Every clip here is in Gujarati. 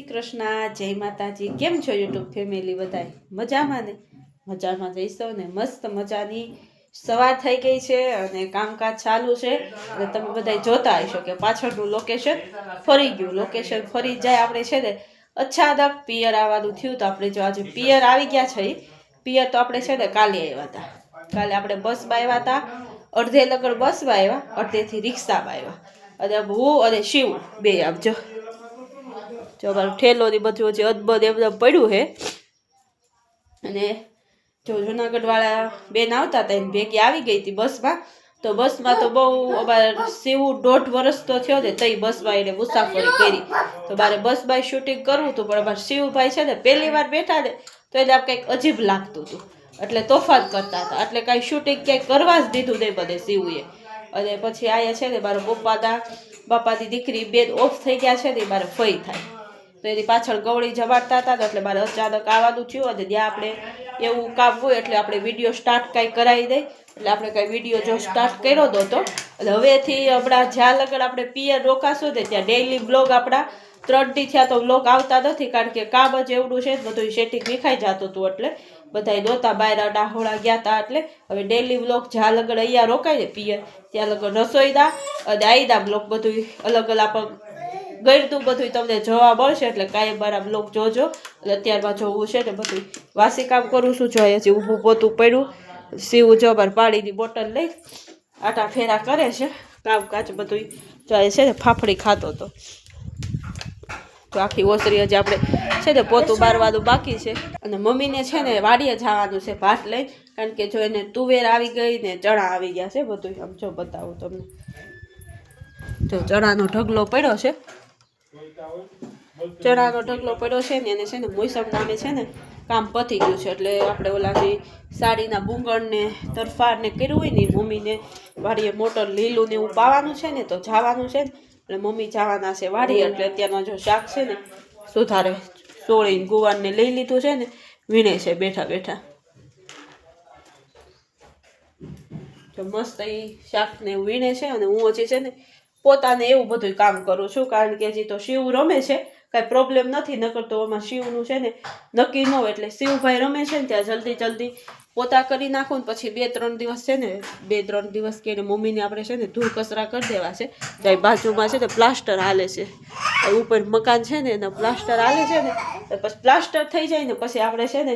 શ્રી કૃષ્ણ, જય માતાજી। કેમ છો યુટ્યુબ ફેમિલી? બધાય મજામાં ને? મજામાં જઈશો ને? મસ્ત મજાની સવાર થઈ ગઈ છે અને કામકાજ ચાલુ છે અને તમે બધાય જોતા હશો કે પાછળનું લોકેશન ફરી ગયું। લોકેશન ફરી જાય આપણે છે ને અચાનક પિયર આવવાનું થયું તો આપણે જો આજે પિયર આવી ગયા છે। પિયર તો આપણે છે ને કાલે આવ્યા હતા। કાલે આપણે બસમાં આવ્યા હતા, અડધે લગડ બસમાં આવ્યા, અડધેથી રિક્ષામાં આવ્યા અને હું અને શિવ બે આવજો જો અમારું ઠેલો ની બધું હજી અદબદ એમ પડ્યું છે। અને જો જુનાગઢ વાળા બેન આવતા હતા એની ભેગી આવી ગઈ હતી બસમાં। તો બસમાં તો બહુ અમારે શિવ 1.5 વર્ષ તો થયો ને તઈ બસમાં એને મુસાફરી કરી તો મારે બસમાં શૂટિંગ કરવું હતું પણ અમારા શિવભાઈ છે ને પહેલી વાર બેઠા ને તો એને આમ કંઈક અજીબ લાગતું હતું એટલે તોફાન કરતા હતા એટલે કાંઈ શૂટિંગ ક્યાંય કરવા જ દીધું નહીં બધે શિવે। અને પછી આયા છે ને મારા બાપાની દીકરી બેન ઓફ થઈ ગયા છે ને મારે ફઈ થાય તો એની પાછળ ગવળી જમાડતા હતા એટલે મારે અચાનક આવવાનું થયું અને ત્યાં આપણે એવું કામ હોય એટલે આપણે વિડીયો સ્ટાર્ટ કાંઈ કરાવી દઈ એટલે આપણે કાંઈ વિડીયો જો સ્ટાર્ટ કર્યો નહોતો એટલે હવેથી હમણાં જ્યાં લગન આપણે પિયર રોકાશું ને ત્યાં ડેઈલી બ્લોગ આપણા 3 દી થયા તો બ્લોગ આવતા નથી કારણ કે કામ જ એવડું છે બધું સેટિંગ વિખાઈ જતું હતું એટલે બધાય નહોતા બહાર ડાહોળા ગયા હતા એટલે હવે ડેઈલી બ્લોગ જ્યાં લગન અહીંયા રોકાય ને પિયર ત્યાં લગન રસોઈના અને આઈના બ્લોગ બધું અલગ અલગ ગળતું બધું તમને જોવા મળશે એટલે કાંઈ મારા બ્લોગ જોજો। એટલે અત્યારમાં જોવું છે ને બધું વાસી કામ કરું છું જો હજી ઊભું પોતું પડ્યું શિવ જો અમારે પાણીની બોટલ લઈ આટા ફેરા કરે છે કામકાજ બધું જો છે ને ફાફડી ખાતો હતો તો આખી ઓસરી હજી આપણે છે ને પોતું બારવાનું બાકી છે અને મમ્મીને છે ને વાડીએ જવાનું છે ભાત લઈ કારણ કે જો એને તુવેર આવી ગઈ ને ચણા આવી ગયા છે બધું આમ જો બતાવું તમને જો ચણાનો ઢગલો પડ્યો છે ચણાનો ઢગલો પડ્યો છે ને એને છે ને મોસમ નામે છે ને કામ પતી ગયું છે એટલે આપણે ઓલાથી સાડીના બુંગણ ને તરફાર ને કર્યું હોય ને મમ્મીને વાડીએ મોટર લીલું ને એવું પાવાનું છે ને તો જવાનું છે ને એટલે મમ્મી જવાના છે વાડી એટલે અત્યારનો જો શાક છે ને સુધારે સોળીને ગુવારને લઈ લીધું છે ને વીણે છે બેઠા બેઠા જો મસ્ત એ શાકને વીણે છે અને હું હજી છે ને પોતાને એવું બધું કામ કરું છું કારણ કે હજી તો શિવ રમે છે કાંઈ પ્રોબ્લેમ નથી નકર તો આમાં શિવનું છે ને નક્કી ન હોય એટલે શિવભાઈ રમે છે ને ત્યાં જલ્દી પોતા કરી નાખું ને પછી 2-3 દિવસ છે ને 2-3 દિવસ કે મમ્મીને આપણે છે ને ધૂળ કચરા કરી દેવા છે ત્યાં બાજુમાં છે ને પ્લાસ્ટર હાલે છે ઉપર મકાન છે ને એના પ્લાસ્ટર હાલે છે ને પછી પ્લાસ્ટર થઈ જાય ને પછી આપણે છે ને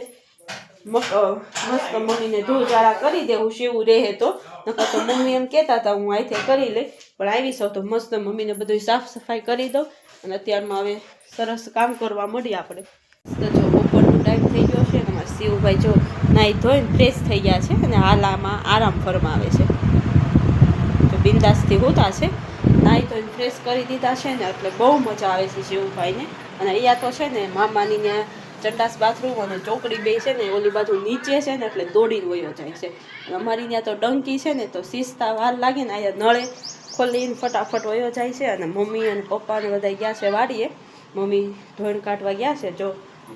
મસ્ત મમ્મીને ધૂળ જાળા કરી દેવું શિવ રહે તો નકર તો મમ્મી એમ કહેતા હતા હું અહીંથી કરી લઈ પણ આવી સૌ તો મસ્ત મમ્મીને બધું સાફ સફાઈ કરી દઉં અને અત્યારમાં હવે સરસ કામ કરવા મળી આપણે તો જો બપોરનો ટાઈમ થઈ ગયો છે ને અમારા શિવભાઈ જો નાહી ધોઈને ફ્રેશ થઈ ગયા છે અને હાલામાં આરામ ફરમાવે છે તો બિંદાસથી હોતા છે નાહી ધોઈને ફ્રેશ કરી દીધા છે ને એટલે બહુ મજા આવે છે શિવભાઈને અને અહીંયા તો છે ને મામાની ત્યાં ચંડાસ બાથરૂમ અને ચોકડી બે છે ને ઓલી બાજુ નીચે છે ને એટલે દોડીને વયો જાય છે અમારી ત્યાં તો ડંકી છે ને તો શીસતા વાર લાગે ને અહીંયા નળે ખોલીને ફટાફટ વયો જાય છે અને મમ્મી અને પપ્પાને બધા ગયા છે વાડીએ મમ્મી ધોઈણ કાઢવા ગયા છે જો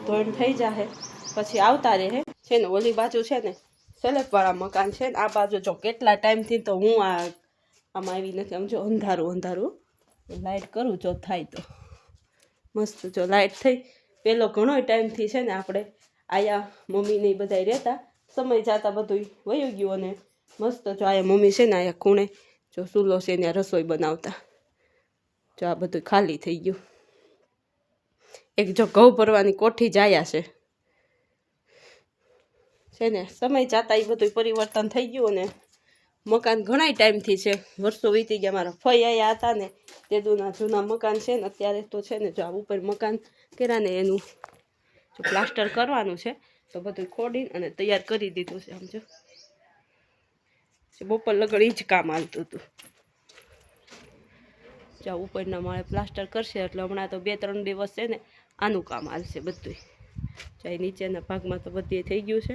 ધોઈણ થઈ જાય પછી આવતા રહે છે ને ઓલી બાજુ છે ને સેલેબવાળા મકાન છે ને આ બાજુ જો કેટલા ટાઈમથી તો હું આમાં આવી નથી આમ જો અંધારું લાઇટ કરું જો થાય તો મસ્ત જો લાઇટ થઈ પેલો ઘણો ટાઈમથી છે ને આપણે આયા મમ્મીને બધા રહેતા સમય જતા બધું વયું ગયું અને મસ્ત જો આયા મમ્મી છે ને આયા ખૂણે જો ચૂલો છે ત્યાં રસોઈ બનાવતા જો આ બધું ખાલી થઈ ગયું એક જો ઘઉં ભરવાની કોઠી જાયા છે ને સમય જતા એ બધું પરિવર્તન થઈ ગયું અને મકાન ઘણા ટાઈમથી છે વર્ષો વીતી ગયા મારા ફઈ આયા હતા ને તે જૂના મકાન છે ને અત્યારે તો છે ને જો આ ઉપર મકાન કર્યા ને એનું જો પ્લાસ્ટર કરવાનું છે તો બધું ખોડીને અને તૈયાર કરી દીધું છે આમ જો બપોર લગડ એ જ કામ હાલતું હતું જો ઉપરના માળે પ્લાસ્ટર કરશે એટલે હમણાં તો 2-3 દિવસ છે ને આનું કામ હાલશે બધું ચાહે નીચેના ભાગમાં તો બધે થઈ ગયું છે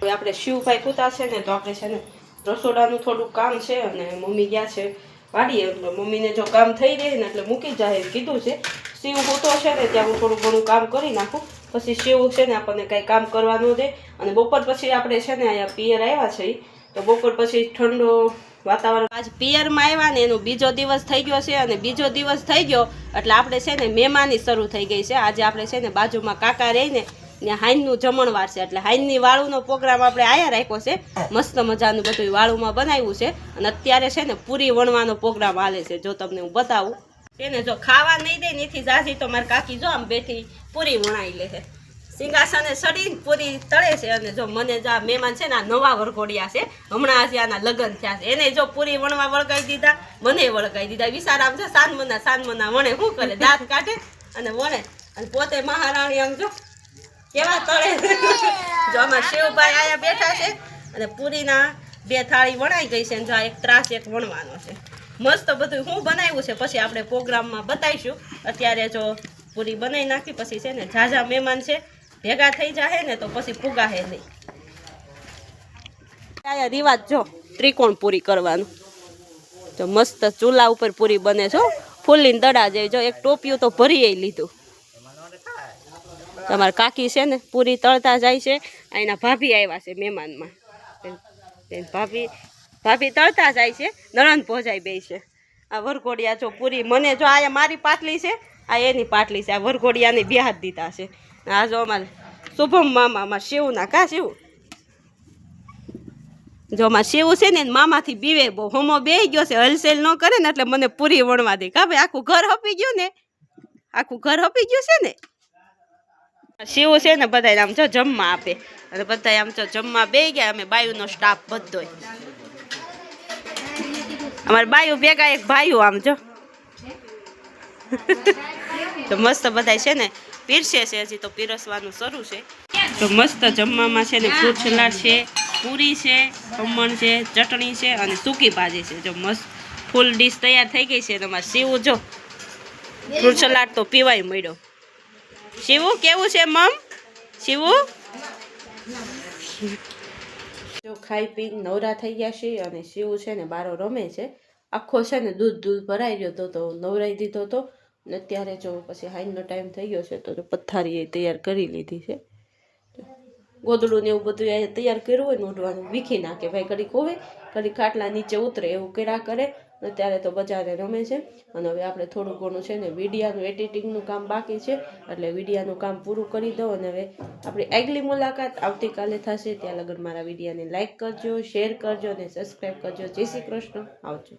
હવે આપણે શિવભાઈ કૂતા છે ને તો આપણે છે ને રસોડાનું થોડું કામ છે અને મમ્મી ગયા છે વાડીએ એટલે મમ્મીને જો કામ થઈ રહે ને એટલે મૂકી જાય કીધું છે શિવ કૂતો છે ને ત્યાં હું થોડું ઘણું કામ કરી નાખું પછી શિવ છે ને આપણને કાંઈ કામ કરવાનું દે અને બપોર પછી આપણે છે ને અહીંયા પિયર આવ્યા છે તો બપોર પછી ઠંડો વાતાવરણ આજ પિયરમાં આવ્યા ને એનો બીજો દિવસ થઈ ગયો છે અને બીજો દિવસ થઈ ગયો એટલે આપણે છે ને મહેમાની શરૂ થઈ ગઈ છે. આજે આપણે છે ને બાજુમાં કાકા રહીને ત્યાં હાઈનનું જમણવાર છે એટલે હાઈનની વાળુનો પ્રોગ્રામ આપણે આયા રાખ્યો છે. મસ્ત મજાનું બધું વાળુમાં બનાવ્યું છે અને અત્યારે છે ને પૂરી વણવાનો પ્રોગ્રામ હાલે છે. જો તમને હું બતાવું છે ને, જો ખાવા નહીં દે ને એથી જાજી તો મારી કાકી જો આમ બેઠી પૂરી વણાઈ લે છે. સિંગાસને સડીને પૂરી તળે છે અને જો મને જો આ મહેમાન છે ને આ નવા વરઘોડિયા છે, હમણાં આજે આના લગ્ન થયા છે, એને જો પૂરી વણવા વળગાઈ દીધા, મને વળગાઈ દીધા. વિચાર આમ જો સાનમના વણે શું કરે, દાંત કાઢે અને વણે અને પોતે મહારાણી આમ જો કેવા તળે. જો આમાં શિવભાઈ આયા બેઠા છે અને પૂરીના 2 થાળી વણાઈ ગઈ છે. જો એક ત્રાસ એક વણવાનો છે. મસ્ત બધું શું બનાવ્યું છે પછી આપણે પ્રોગ્રામમાં બતાવીશું. અત્યારે જો પૂરી બનાવી નાખી પછી છે ને ઝાઝા મહેમાન છે ભેગા થઈ જાય ને તો પછી પુગાહે નહીં. આયા રિવાજ જો ત્રિકોણ પૂરી કરવાનું. જો મસ્ત ચૂલા ઉપર પૂરી બને છે, ફૂલીને દડા જાય. જો એક ટોપિયું તો ભરી લીધું. તમારા કાકી છે ને પૂરી તળતા જાય છે. એના ભાભી આવ્યા છે મહેમાનમાં. ભાભી તળતા જાય છે, નણંદ પહોંચાઈ બે છે. આ વરઘોડિયા જો પૂરી મને જો આ મારી પાટલી છે, આ એની પાટલી છે. આ વરઘોડિયાને 2 હાથ દીધા છે. આ જો અમારે શુભમ મામા શિવના કા શિવ જો માં શિવ છે ને મામાથી બીવે બહુ. હમો બે ગયો છે, હલસેલ ન કરે ને એટલે મને પૂરી વણવા દે. કા ભાઈ આખું ઘર હપી ગયું ને, આખું ઘર હપી ગયું છે ને. શિવ છે ને બધા આમ જો જમવા આપે અને બધા આમ જો જમવા બે ગયા. અમે બાયુનો સ્ટાફ બધો, અમારે બાયુ ભેગા એક ભાઈઓ આમ જો તો મસ્ત બધા છે ને પીરસે છે. હજી તો પીરસવાનું શરૂ છે. તો મસ્ત જમવામાં છે ને ફ્રૂટ સલાડ છે, પૂરી છે, ખમણ છે, ચટણી છે અને સૂકી ભાજી છે. જો મસ્ત ફૂલ ડીશ તૈયાર થઈ ગઈ છે. તમારે શિવ જો ફ્રૂટ સલાડ તો પીવાય મળ્યો. શિવ કેવું છે મમ? શિવ જો ખાઈ પીને નવરા થઈ ગયા છે અને શિવ છે ને બારો રમે છે. આખો છે ને દૂધ ભરાઈ ગયો તો નવરાઈ દીધો હતો. ને અત્યારે જો પછી હાઈનનો ટાઈમ થઈ ગયો છે તો પથારી એ તૈયાર કરી લીધી છે. ગોદડું ને એવું બધું તૈયાર કર્યું હોય ને ઓઢવાનું વીખી નાખે ભાઈ. ઘડીક હોવે ઘડીક ખાટલા નીચે ઉતરે એવું કર્યા કરે. અત્યારે તો બજારે રમે છે અને હવે આપણે થોડું ઘણું છે ને વિડીયાનું એડિટિંગનું કામ બાકી છે એટલે વિડીયાનું કામ પૂરું કરી દો. અને હવે આપણી આગલી મુલાકાત આવતીકાલે થશે. ત્યાં લગન મારા વિડીયાને લાઇક કરજો, શેર કરજો અને સબસ્ક્રાઈબ કરજો. જય શ્રી કૃષ્ણ. આવજો.